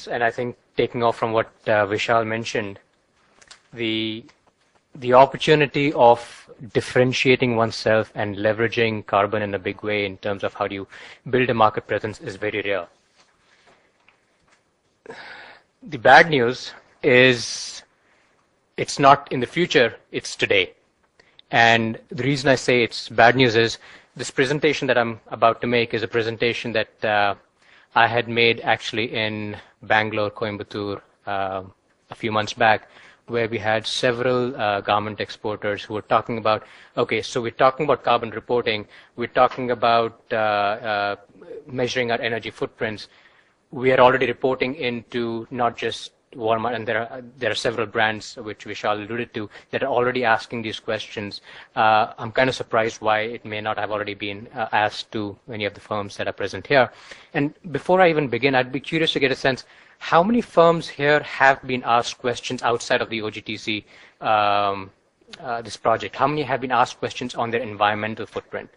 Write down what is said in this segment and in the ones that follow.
and I think taking off from what Vishal mentioned, the opportunity of differentiating oneself and leveraging carbon in a big way in terms of how do you build a market presence is very rare. The bad news is it's not in the future, it's today. And the reason I say it's bad news is this presentation that I'm about to make is a presentation that I had made actually in Bangalore, Coimbatore, a few months back, where we had several garment exporters who were talking about, okay, so we're talking about carbon reporting, we're talking about measuring our energy footprints. We are already reporting into not just Walmart, and there are several brands which Vishal alluded to that are already asking these questions. I'm kind of surprised why it may not have already been asked to many of the firms that are present here. And before I even begin, I'd be curious to get a sense, how many firms here have been asked questions outside of the OGTC, this project? How many have been asked questions on their environmental footprint,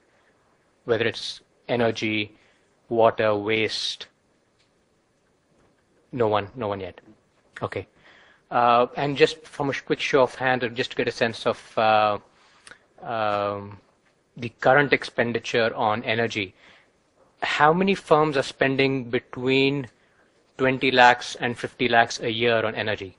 whether it's energy, water, waste? No one yet. Okay. And just from a quick show of hands, or just to get a sense of the current expenditure on energy, how many firms are spending between 20 lakhs and 50 lakhs a year on energy?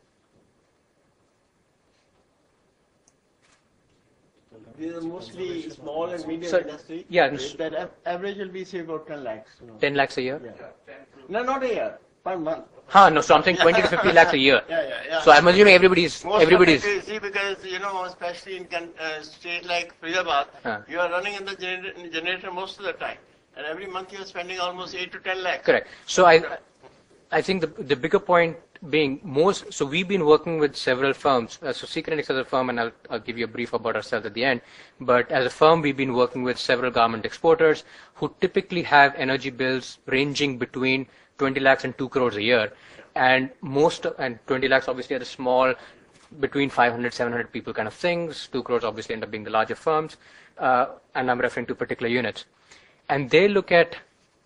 These are mostly small and medium industry. Yeah. That average will be, say, about 10 lakhs. 10 lakhs a year? Yeah. No, not a year. Per month. No, so I'm saying 20 to 50 lakhs a year. Yeah. So I'm assuming everybody's. See, because, especially in state like Faridabad, you are running in the generator most of the time. And every month you are spending almost 8 to 10 lakhs. Correct. So I think the bigger point being so we've been working with several firms. So Secret as a firm, and I'll give you a brief about ourselves at the end. But as a firm, we've been working with several garment exporters who typically have energy bills ranging between 20 lakhs and 2 crores a year. And 20 lakhs obviously are the small, between 500, 700 people kind of things. 2 crores obviously end up being the larger firms. And I'm referring to particular units. And they look at,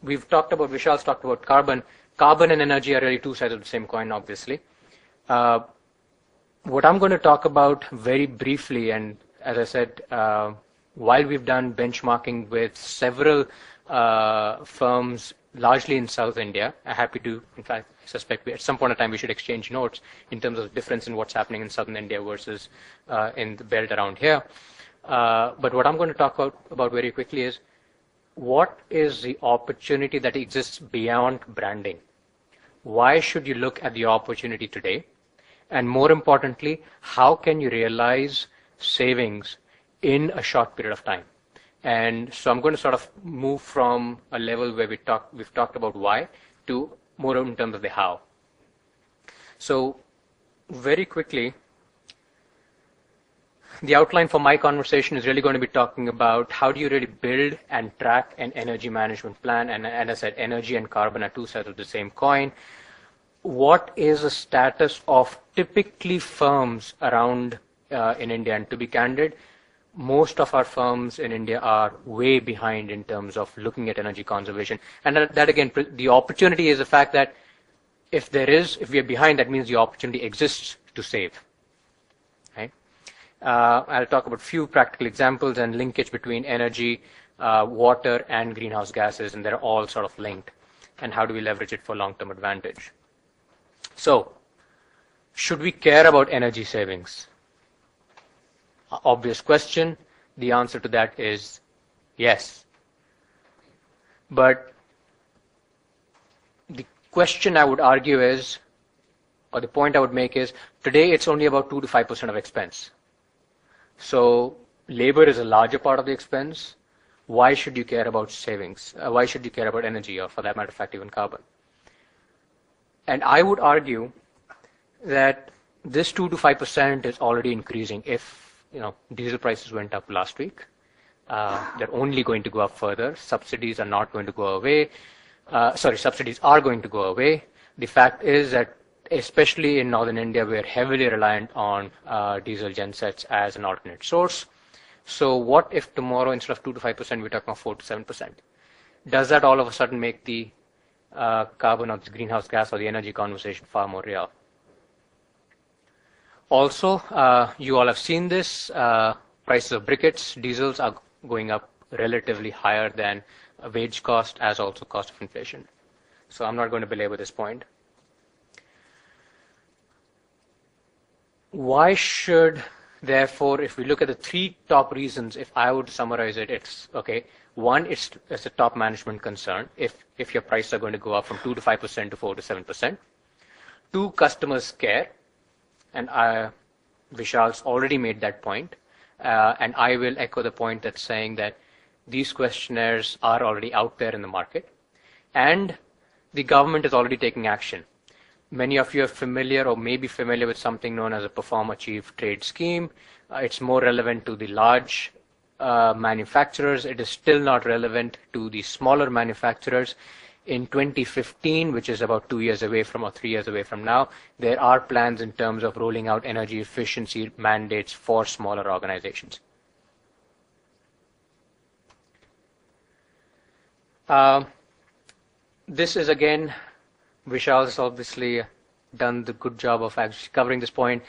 Vishal's talked about carbon. Carbon and energy are really two sides of the same coin, obviously. What I'm going to talk about very briefly, and as I said, while we've done benchmarking with several firms, largely in South India, I'm happy to, in fact, suspect at some point in time we should exchange notes in terms of the difference in what's happening in Southern India versus in the belt around here. But what I'm going to talk about very quickly is, what is the opportunity that exists beyond branding? Why should you look at the opportunity today? And more importantly, how can you realize savings in a short period of time? And so I'm going to sort of move from a level where we've talked about why to more in terms of the how. So very quickly, the outline for my conversation is really going to be talking about how do you really build and track an energy management plan. And as I said, energy and carbon are two sides of the same coin. What is the status of typically firms around in India? And to be candid, most of our firms in India are way behind in terms of looking at energy conservation. And that again, the opportunity is the fact that if we are behind, that means the opportunity exists to save. Right? I'll talk about a few practical examples and linkage between energy, water, and greenhouse gases, and they're all sort of linked. And how do we leverage it for long-term advantage? So, should we care about energy savings? Obvious question. The answer to that is yes. But the question I would argue is, or the point I would make is, today it's only about 2 to 5% of expense. So labor is a larger part of the expense. Why should you care about savings? Why should you care about energy, or for that matter of fact, even carbon? And I would argue that this 2 to 5% is already increasing. If diesel prices went up last week, they're only going to go up further. Subsidies are not going to go away. Subsidies are going to go away. The fact is that, especially in northern India, we're heavily reliant on diesel gensets as an alternate source. So what if tomorrow, instead of 2 to 5%, we're talking about 4 to 7%? Does that all of a sudden make the carbon or the greenhouse gas or the energy conversation far more real. Also, you all have seen this, prices of briquettes, diesels are going up relatively higher than wage cost as also cost of inflation. So I'm not going to belabor this point. Why should, therefore, if we look at the three top reasons, if I would summarize it, it's, okay, one, it's a top management concern if your prices are going to go up from 2 to 5% to 4 to 7%. Two, customers care, and Vishal's already made that point, and I will echo the point that's saying that these questionnaires are already out there in the market, and the government is already taking action. Many of you are familiar or may be familiar with something known as a Perform Achieve Trade Scheme. It's more relevant to the large manufacturers. It is still not relevant to the smaller manufacturers. In 2015, which is about 2 years away from or 3 years away from now, there are plans in terms of rolling out energy efficiency mandates for smaller organizations. This is again, Vishal has obviously done the good job of actually covering this point.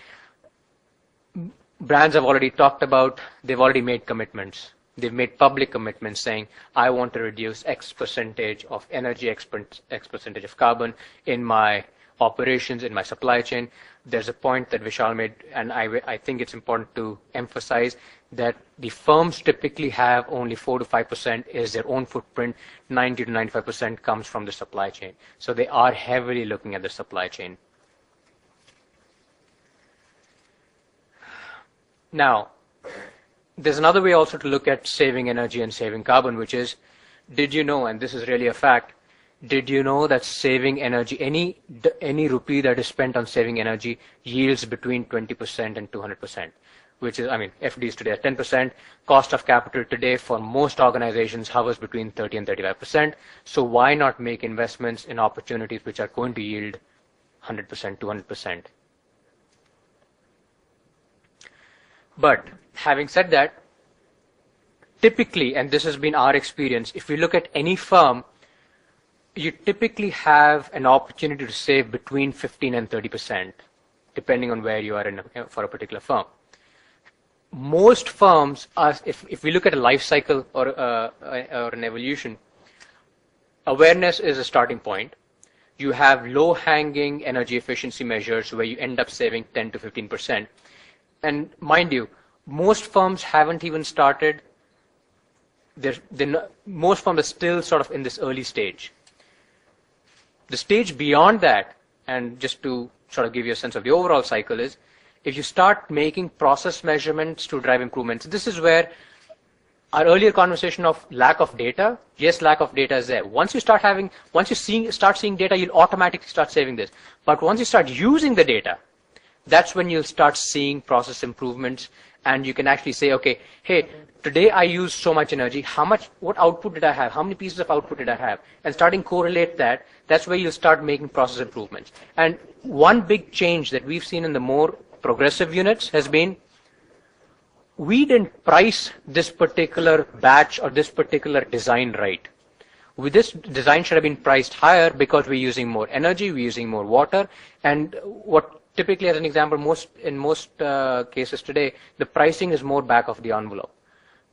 Brands have already talked about, they've already made commitments. They've made public commitments saying, I want to reduce X percentage of energy, X percentage of carbon in my operations, in my supply chain. There's a point that Vishal made, and I think it's important to emphasize that the firms typically have only 4 to 5% is their own footprint, 90 to 95% comes from the supply chain. So they are heavily looking at the supply chain. Now, there's another way also to look at saving energy and saving carbon, which is, did you know, and this is really a fact, did you know that saving energy, any rupee that is spent on saving energy yields between 20% and 200%, which is, I mean, FDs today at 10%, cost of capital today for most organizations hovers between 30 and 35%. So why not make investments in opportunities which are going to yield 100%, 200%? But having said that, typically, and this has been our experience, if we look at any firm, you typically have an opportunity to save between 15 and 30%, depending on where you are for a particular firm. Most firms, if we look at a life cycle or an evolution, awareness is a starting point. You have low-hanging energy efficiency measures where you end up saving 10 to 15%. And mind you, most firms haven't even started. Most firms are still sort of in this early stage. The stage beyond that, and just to sort of give you a sense of the overall cycle, is if you start making process measurements to drive improvements. This is where our earlier conversation of lack of data, yes, lack of data is there. Once you start seeing data, you'll automatically start saving this. But once you start using the data, that's when you'll start seeing process improvements, and you can actually say, okay, hey, today I used so much energy. What output did I have? How many pieces of output did I have? And starting correlate that, that's where you'll start making process improvements. And one big change that we've seen in the more progressive units has been, we didn't price this particular batch or this particular design right. With this design should have been priced higher because we're using more energy, we're using more water, and what typically, as an example, in most cases today, the pricing is more back of the envelope.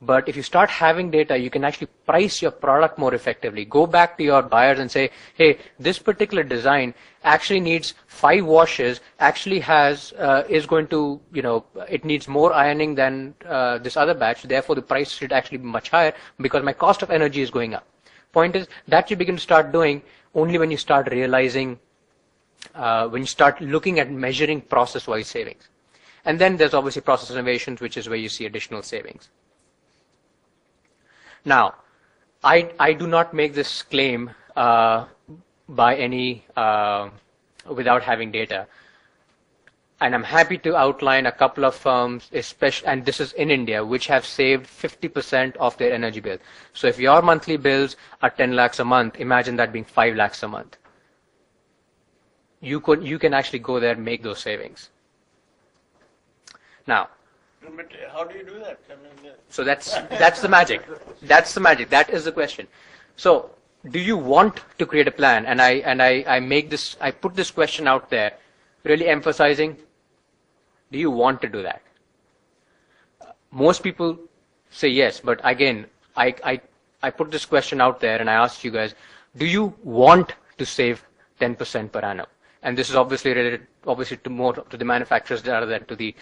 But if you start having data, you can actually price your product more effectively. Go back to your buyers and say, hey, this particular design actually needs 5 washes, actually is going to, it needs more ironing than this other batch. Therefore, the price should actually be much higher because my cost of energy is going up. Point is, that you begin to start doing only when you start realizing, when you start looking at measuring process-wise savings. And then there's obviously process innovations, which is where you see additional savings. Now, I do not make this claim by without having data. And I'm happy to outline a couple of firms, especially, and this is in India, which have saved 50% of their energy bill. So if your monthly bills are 10 lakhs a month, imagine that being 5 lakhs a month. You can actually go there and make those savings. Now, but how do you do that? So that's the magic. That's the magic. That is the question. So do you want to create a plan? And I put this question out there, really emphasizing, do you want to do that? Most people say yes, but again, I put this question out there and I asked you guys, do you want to save 10% per annum? And this is obviously related, to more to the manufacturers rather than to the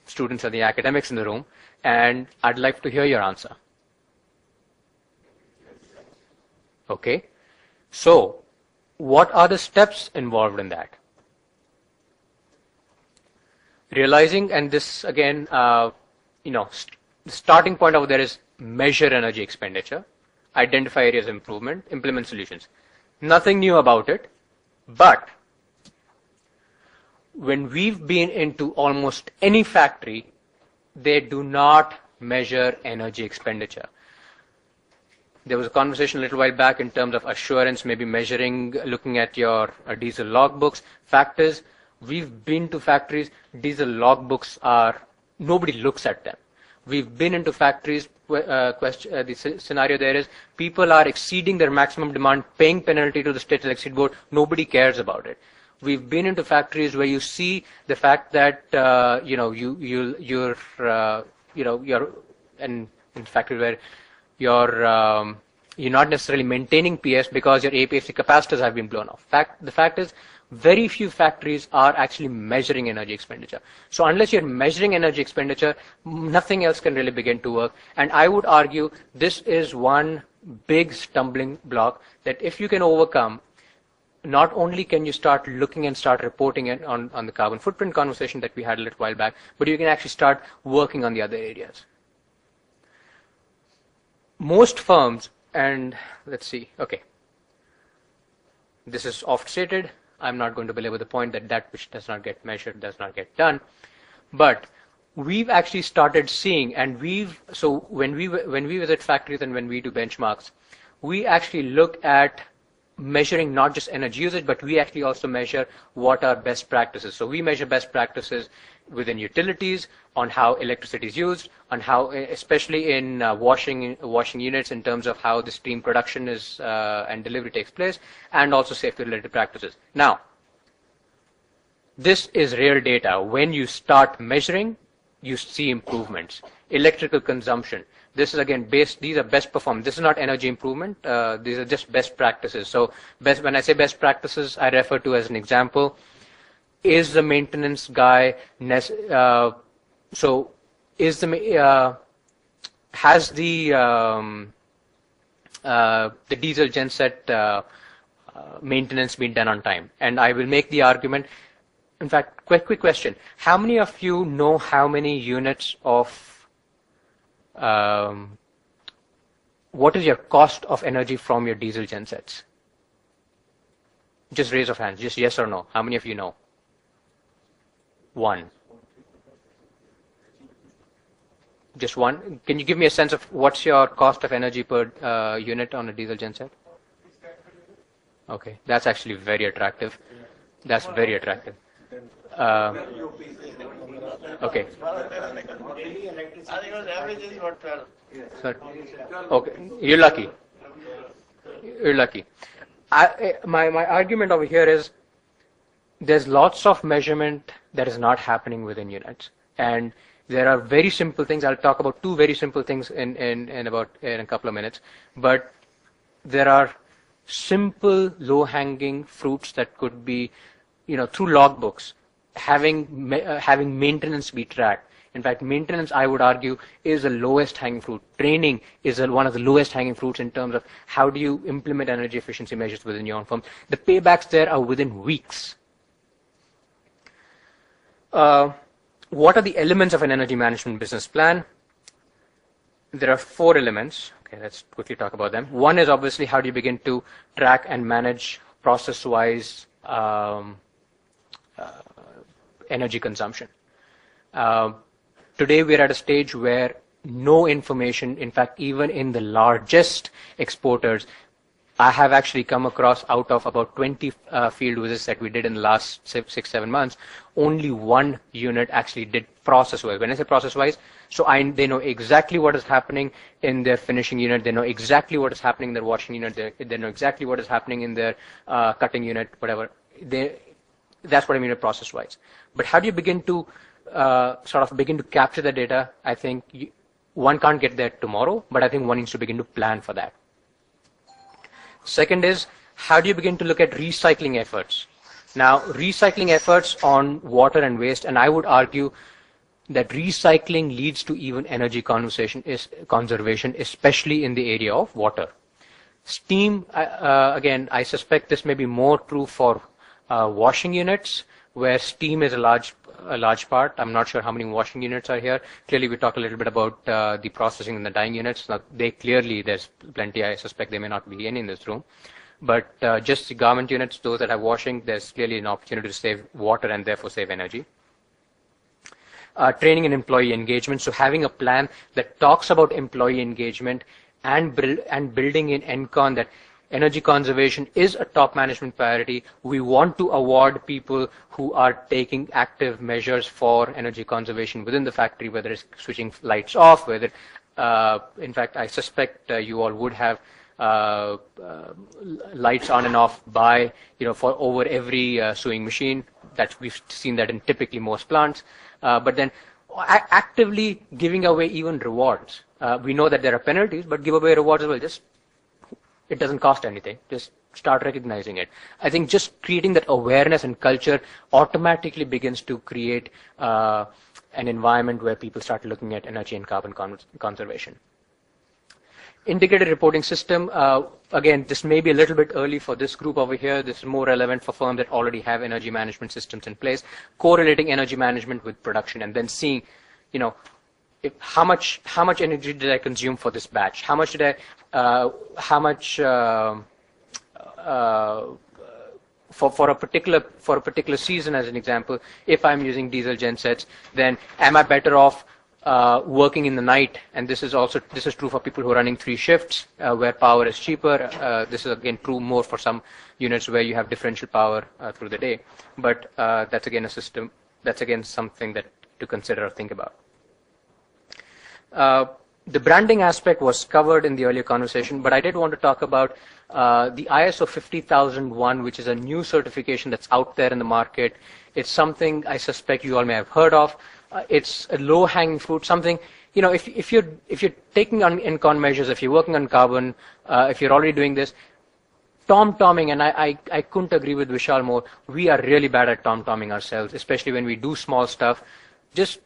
students and the academics in the room. And I'd like to hear your answer. Okay, so what are the steps involved in that? Realizing, and this again, the starting point over there is measure energy expenditure, identify areas of improvement, implement solutions. Nothing new about it, but when we've been into almost any factory, they do not measure energy expenditure. There was a conversation a little while back in terms of assurance, maybe measuring, looking at your diesel logbooks. Fact is, we've been to factories, diesel logbooks nobody looks at them. We've been into factories, the scenario there is, people are exceeding their maximum demand, paying penalty to the state electricity board, nobody cares about it. We've been into factories where you see the fact that, you're in factories where you're not necessarily maintaining PS because your APFC capacitors have been blown off. The fact is, very few factories are actually measuring energy expenditure. So unless you're measuring energy expenditure, nothing else can really begin to work. And I would argue this is one big stumbling block that if you can overcome, not only can you start looking and start reporting on the carbon footprint conversation that we had a little while back, but you can actually start working on the other areas. Most firms, and let's see, okay, this is oft stated. I'm not going to belabor the point that which does not get measured does not get done, but we've actually started seeing, and so when we visit factories and when we do benchmarks, we actually look at measuring not just energy usage, but we actually also measure what are best practices. So we measure best practices within utilities, on how electricity is used, on how, especially in washing units, in terms of how the steam production is and delivery takes place, and also safety-related practices. Now, this is real data. When you start measuring, you see improvements. Electrical consumption. This is again these are best performance. This is not energy improvement. These are just best practices. So when I say best practices, I refer to as an example. Is the maintenance guy, has the diesel genset maintenance been done on time? And I will make the argument. In fact, quick question. How many of you know how many units of what is your cost of energy from your diesel gensets? Just raise of hands, just yes or no. How many of you know? One. Just one. Can you give me a sense of what's your cost of energy per unit on a diesel genset? Okay, that's actually very attractive. That's very attractive. Okay. I think the average is about 12. Sorry. Okay, you're lucky. You're lucky. My argument over here is there's lots of measurement that is not happening within units, and there are very simple things. I'll talk about two very simple things in a couple of minutes, but there are simple low-hanging fruits that could be, through logbooks, having maintenance be tracked. In fact, maintenance, I would argue, is the lowest hanging fruit. Training is one of the lowest hanging fruits in terms of how do you implement energy efficiency measures within your own firm. The paybacks there are within weeks. What are the elements of an energy management business plan? There are 4 elements. Okay, let's quickly talk about them. One is obviously how do you begin to track and manage process-wise energy consumption. Today we're at a stage where no information, in fact, even in the largest exporters, I have actually come across out of about 20 field visits that we did in the last 6-7 months, only one unit actually did process-wise. When I say process-wise, so they know exactly what is happening in their finishing unit. They know exactly what is happening in their washing unit. They know exactly what is happening in their cutting unit, whatever. That's what I mean by process-wise. But how do you begin to begin to capture the data? I think one can't get there tomorrow, but I think one needs to begin to plan for that. Second is, how do you begin to look at recycling efforts? Now, recycling efforts on water and waste, and I would argue that recycling leads to even energy conservation, especially in the area of water. Steam, again, I suspect this may be more true for washing units, where steam is a large part. I'm not sure how many washing units are here. Clearly, we talk a little bit about the processing and the dyeing units. Now, there's plenty. I suspect there may not be any in this room. But just the garment units, those that have washing, there's clearly an opportunity to save water and therefore save energy. Training and employee engagement. So having a plan that talks about employee engagement and building in NCON that energy conservation is a top management priority. We want to award people who are taking active measures for energy conservation within the factory, whether it's switching lights off, whether, in fact, I suspect you all would have lights on and off by, for over every sewing machine. We've seen that in typically most plants. But then actively giving away even rewards. We know that there are penalties, but give away rewards as well. It doesn't cost anything. Just start recognizing it. I think just creating that awareness and culture automatically begins to create an environment where people start looking at energy and carbon conservation. Integrated reporting system, again, this may be a little bit early for this group over here. This is more relevant for firms that already have energy management systems in place, correlating energy management with production and then seeing, how much energy did I consume for this batch? How much did for a particular season, as an example, if I'm using diesel gensets, then am I better off working in the night? And this is true for people who are running 3 shifts where power is cheaper. This is again true more for some units where you have differential power through the day. But that's again something that to consider or think about. The branding aspect was covered in the earlier conversation, but I did want to talk about the ISO 50001, which is a new certification that's out there in the market. It's something I suspect you all may have heard of. It's a low-hanging fruit, something, if you're taking on NCON measures, if you're working on carbon, if you're already doing this, tom-tomming, and I couldn't agree with Vishal more, we are really bad at tom-tomming ourselves, especially when we do small stuff. Just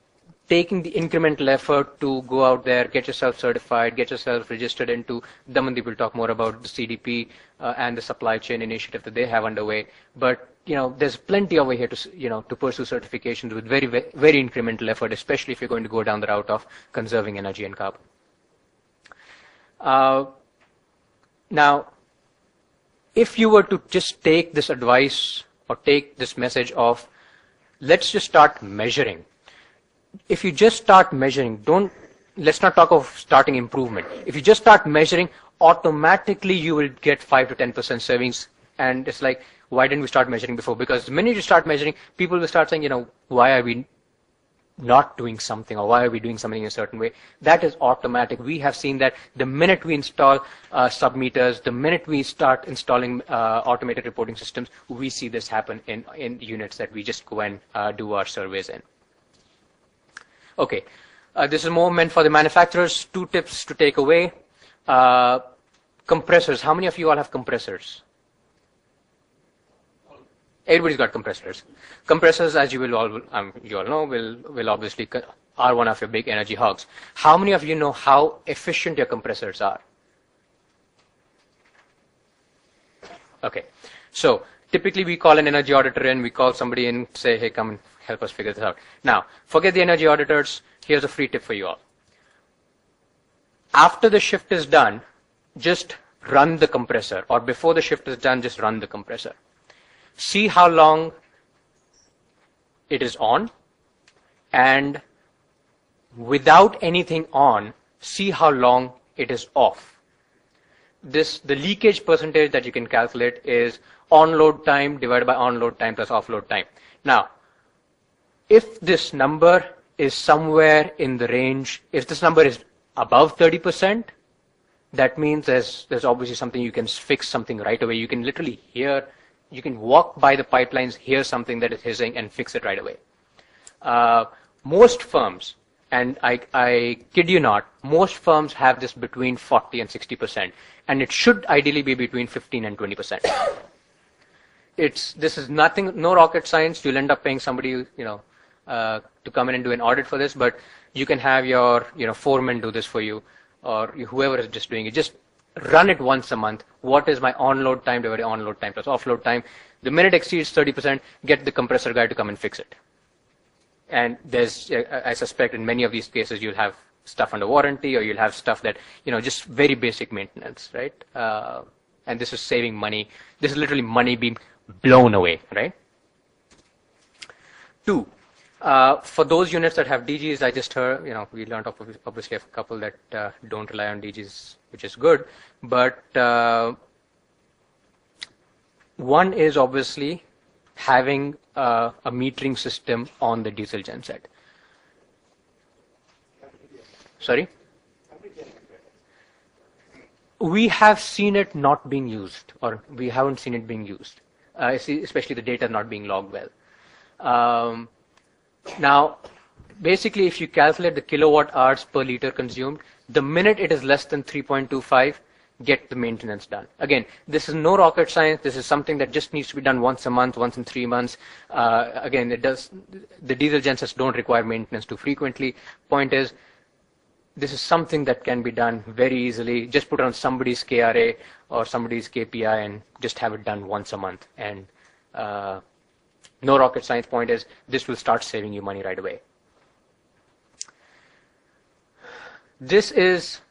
taking the incremental effort to go out there, get yourself certified, get yourself registered into, Damandeep will talk more about the CDP and the supply chain initiative that they have underway. But, there's plenty over here to pursue certifications with very, very incremental effort, especially if you're going to go down the route of conserving energy and carbon. Now, if you were to just take this advice or take this message of, let's just start measuring. If you just start measuring, let's not talk of starting improvement. If you just start measuring, automatically you will get 5 to 10% savings. And it's like, why didn't we start measuring before? Because the minute you start measuring, people will start saying, why are we not doing something, or why are we doing something in a certain way? That is automatic. We have seen that the minute we install sub-meters, the minute we start installing automated reporting systems, we see this happen in units that we just go and do our surveys in. Okay, this is more meant for the manufacturers. 2 tips to take away. Compressors. How many of you all have compressors? Everybody's got compressors. Compressors, as you all know, will obviously are one of your big energy hogs. How many of you know how efficient your compressors are? Okay, so typically we call an energy auditor in, we call somebody in, say, hey, come and help us figure this out. Now, forget the energy auditors. Here's a free tip for you all. After the shift is done, just run the compressor, or before the shift is done, just run the compressor. See how long it is on, and without anything on, see how long it is off. The leakage percentage that you can calculate is on-load time divided by on-load time plus off-load time. Now, if this number is somewhere in the range, if this number is above 30%, that means there's obviously something you can fix something right away. You can literally hear, you can walk by the pipelines, hear something that is hissing and fix it right away. Most firms, and I kid you not, most firms have this between 40 and 60%, and it should ideally be between 15 and 20%. This is nothing, no rocket science. You'll end up paying somebody, to come in and do an audit for this, but you can have your, foreman do this for you, or whoever is just doing it. Just run it once a month. What is my on-load time divided on-load time plus off-load time? The minute exceeds 30%, get the compressor guy to come and fix it. And there's, I suspect in many of these cases, you'll have stuff under warranty, or you'll have stuff that, just very basic maintenance, right? And this is saving money. This is literally money being blown away, right? 2, for those units that have DGs, I just heard, we learned obviously a couple that don't rely on DGs, which is good. But one is obviously having a metering system on the diesel genset. Sorry? We have seen it not being used, or we haven't seen it being used, especially the data not being logged well. Now, basically, if you calculate the kilowatt hours per liter consumed, the minute it is less than 3.25, get the maintenance done. Again, this is no rocket science. This is something that just needs to be done once a month, once in 3 months. Again, the diesel gensets don't require maintenance too frequently. Point is, this is something that can be done very easily. Just put it on somebody's KRA or somebody's KPI and just have it done once a month. And no rocket science. Point is, this will start saving you money right away. This is,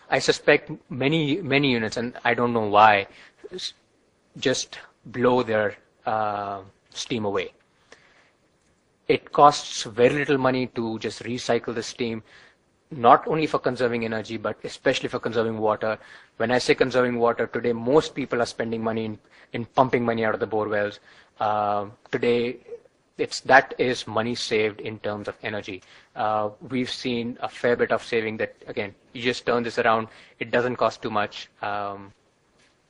I suspect many units, and I don't know why, just blow their steam away. It costs very little money to just recycle the steam, not only for conserving energy, but especially for conserving water. When I say conserving water, today most people are spending money in pumping money out of the bore wells. Today, that is money saved in terms of energy. We've seen a fair bit of saving that, again, you just turn this around. It doesn't cost too much. As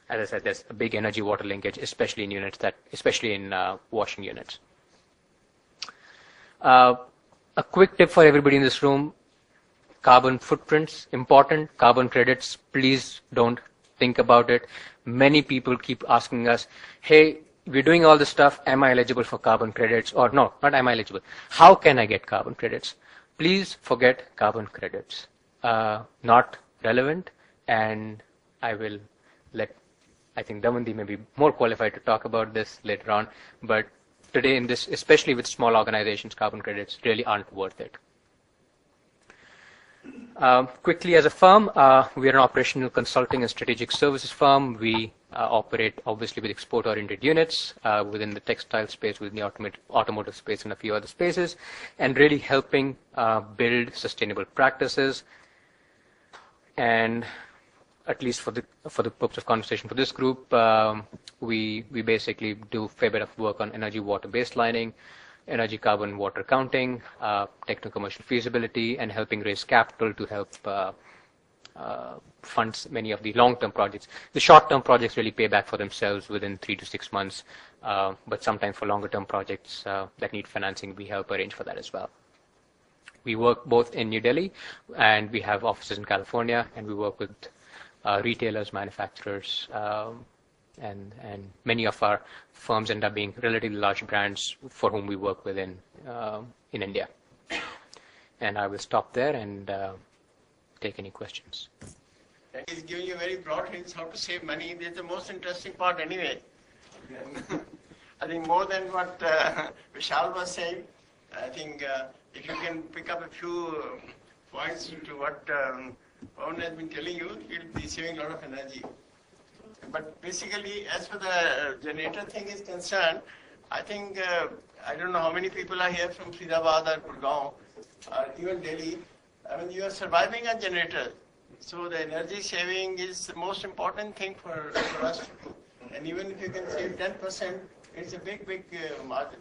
I said, there's a big energy water linkage, especially in units especially in washing units. A quick tip for everybody in this room: carbon footprints, important. Carbon credits, please don't think about it. Many people keep asking us, hey, we're doing all this stuff, am I eligible for carbon credits? Or no, not am I eligible. How can I get carbon credits? Please forget carbon credits. Not relevant, and I think Damandi may be more qualified to talk about this later on, but today in this, especially with small organizations, carbon credits really aren't worth it. Quickly, as a firm, we are an operational consulting and strategic services firm. We operate obviously with export-oriented units within the textile space, within the automotive space, and a few other spaces, and really helping build sustainable practices. And at least for the purpose of conversation for this group, we basically do a fair bit of work on energy water baselining, energy carbon water accounting, technical commercial feasibility, and helping raise capital to help fund many of the long-term projects. The short-term projects really pay back for themselves within 3 to 6 months, but sometimes for longer-term projects that need financing, we help arrange for that as well. We work both in New Delhi, and we have offices in California, and we work with retailers, manufacturers, and many of our firms end up being relatively large brands for whom we work with in India. And I will stop there and take any questions. He's giving you very broad hints how to save money. This is the most interesting part anyway. I think more than what Vishal was saying, I think if you can pick up a few points to what Pawan has been telling you, you'll be saving a lot of energy. But basically, as for the generator thing is concerned, I think, I don't know how many people are here from Faridabad or Gurgaon, or even Delhi. I mean, you are surviving on generator. So the energy saving is the most important thing for us to do. And even if you can save 10%, it's a big margin.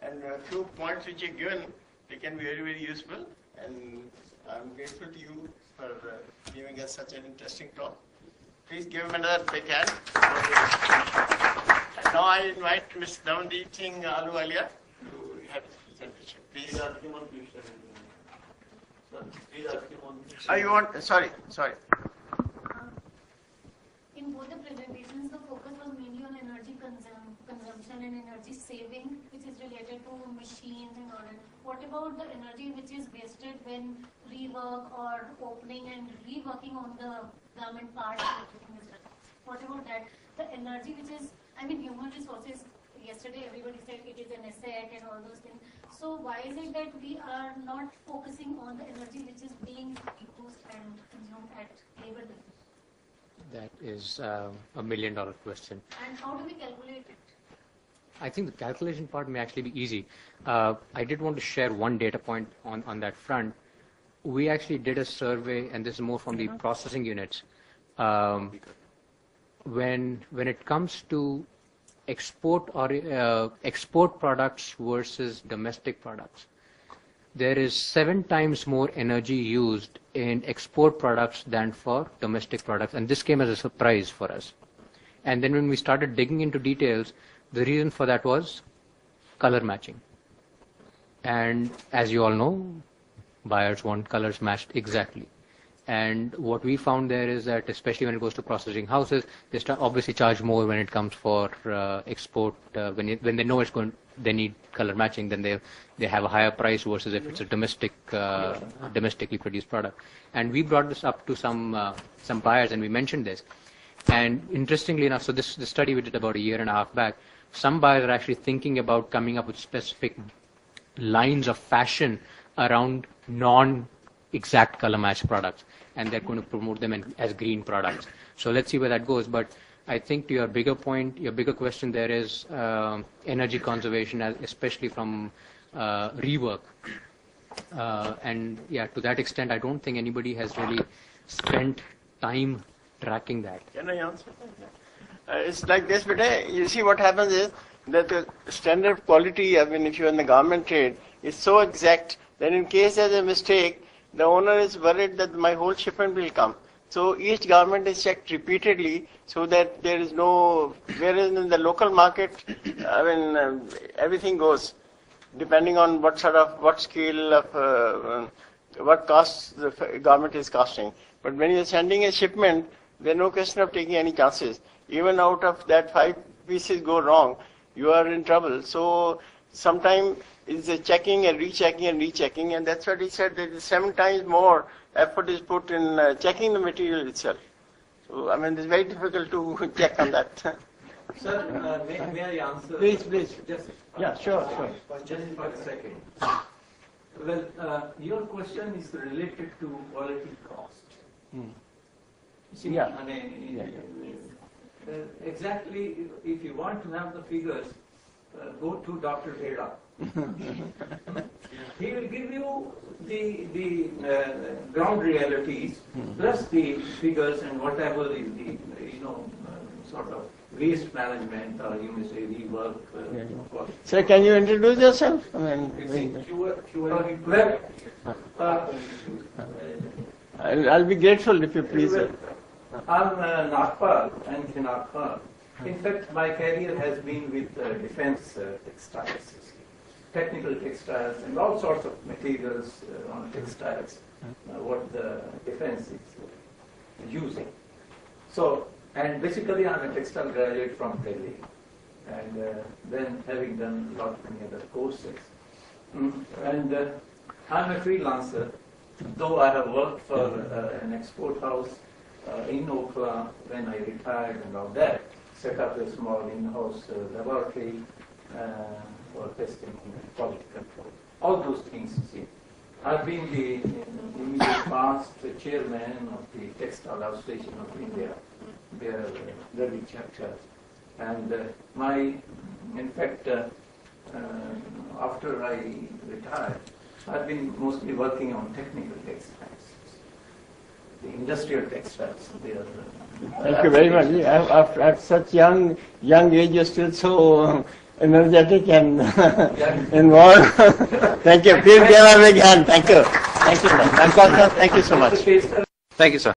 and a few points which you've given, they can be very, very useful. And I'm grateful to you for giving us such an interesting talk. Please give him another big hand. And now I invite Ms. Damandeep Singh Ahluwalia to have his presentation. Please. You want? Sorry. In both the presentations, the focus was mainly on energy consumption and energy saving, which is related to machines and all that. What about the energy which is wasted when rework or opening and reworking on the garment parts? What about that? The energy which is, human resources, yesterday everybody said it is an asset and all those things. So why is it that we are not focusing on the energy which is being used and consumed at labor level? That is a $1 million question. And how do we calculate it? I think the calculation part may actually be easy. I did want to share one data point on that front. We actually did a survey, and this is more from the processing units. When it comes to export products versus domestic products, there is 7 times more energy used in export products than for domestic products, and this came as a surprise for us. And then when we started digging into details, the reason for that was color matching. And as you all know, buyers want colors matched exactly. And what we found there is that, especially when it goes to processing houses, they obviously charge more when it comes for export. When they know they need color matching, then they have a higher price versus if it's a domestically produced product. And we brought this up to some buyers, and we mentioned this. And interestingly enough, so this study we did about a year and a half back, some buyers are actually thinking about coming up with specific lines of fashion around non-exact color match products, and they're going to promote them as green products. So let's see where that goes. But I think to your bigger point, your bigger question there is energy conservation, especially from rework. And yeah, to that extent, I don't think anybody has really spent time tracking that. Can I answer? It's like this, but you see what happens is that the standard quality, if you're in the garment trade, is so exact that in case there's a mistake, the owner is worried that my whole shipment will come. So each garment is checked repeatedly so that there is no, whereas in the local market, everything goes depending on what scale of, what cost the garment is costing. But when you're sending a shipment, there's no question of taking any chances. Even out of that 5 pieces go wrong, you are in trouble. So sometimes it's a checking and rechecking and rechecking, and that's what he said, that 7 times more effort is put in checking the material itself. So, it's very difficult to check on that. Sir, may I answer? Please. Just, Sure. Just for a second. Well, your question is related to quality cost. See, exactly, if you want to have the figures, go to Dr. Mehra. He will give you the ground realities plus the figures and whatever is the sort of waste management, or you may say rework. Sir, can you introduce yourself? I'll be grateful if you please. I'm Nagpur and Nagpur. In fact, my career has been with defense textiles, technical textiles, and all sorts of materials on textiles, what the defense is using. So, and basically I'm a textile graduate from Delhi, and then having done a lot of many other courses. And I'm a freelancer, though I have worked for an export house in Oakland when I retired and all that, set up a small in-house laboratory for testing and quality control. All those things, you see. I've been the immediate past chairman of the Textile Association of India, their Delhi chapter. And in fact, after I retired, I've been mostly working on technical textiles. The industrial textiles, they are... Thank you very much. At such young age, you're still so energetic and involved. Thank you. Please give a big hand. Thank you. Thank you. Thank you so much. Thank you, sir.